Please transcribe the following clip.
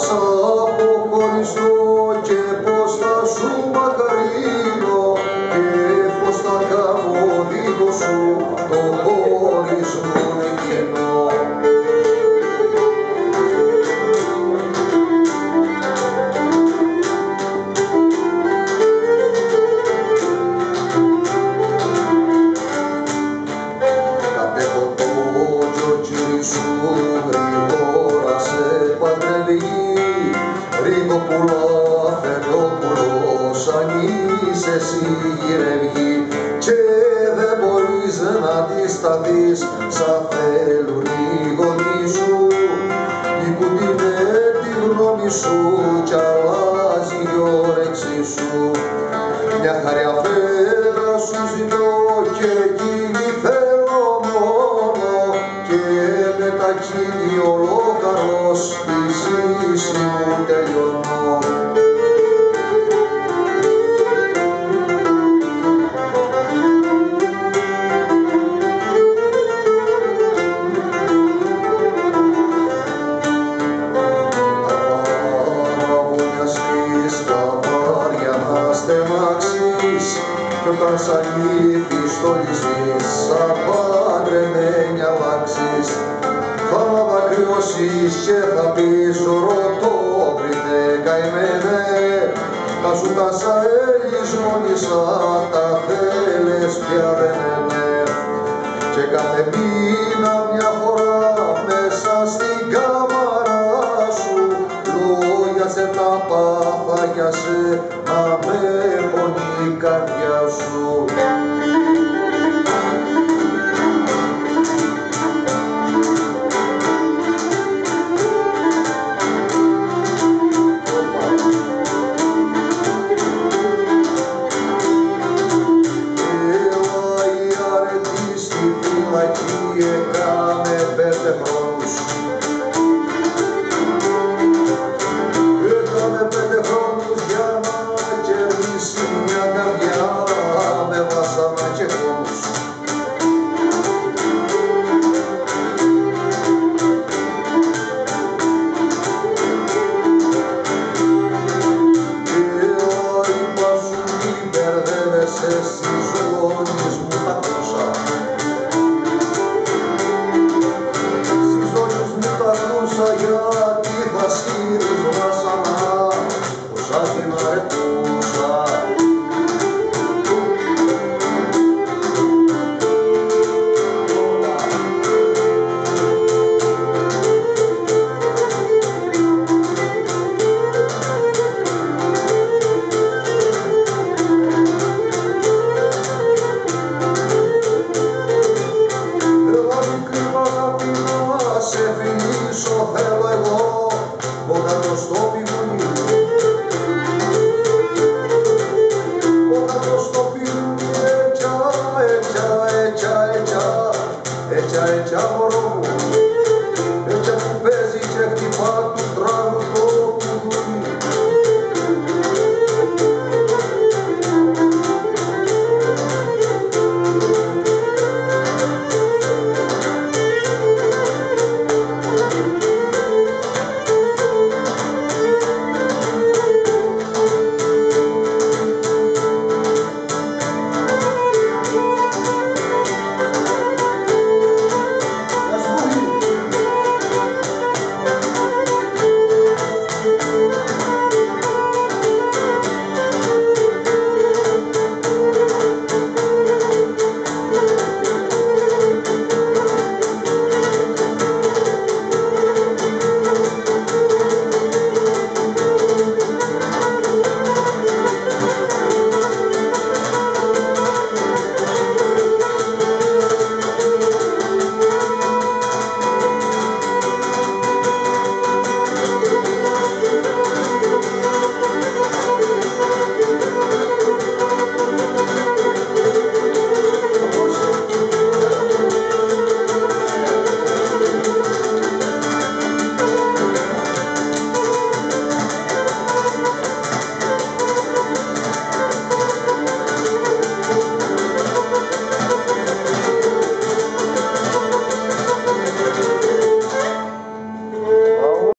σ' αποχωριστώ και πως θα σου μακαρίνω και πως θα κάνω δίχως σου το χωρισμό εκείνο. Κατέχω το τζοτζίρι σου γρήγορα σε παντρελγεί, Ρίγοπουλο, Αφεντόπουλο, σαν είσαι εσύ γυρευγή και δεν μπορείς να αντισταθείς σαν θέλουν οι γονείς σου. Νικουτίνε τη γνώμη σου κι αλλάζει η όρεξή σου. Μια χαριά φέρα σου ζητώ και εκείνη θέλω μόνο και με τα κίνη ολόκαρος τη ζήση μου τελειώνω. Κι όταν σ' αλήθεις στολιστείς, σαν παντρεμένη αλλάξεις, θα δακρυώσεις και θα πεις ρωτώ βρείτε καημένε, τα σου τα σαέλεις μόνισα, τα θέλες πια δεν είναι. Και κάθε μήνα μια φορά μέσα στην κάμαρα σου, λόγια σε τα πάθα για σε να με πονεί η καρδιά σου.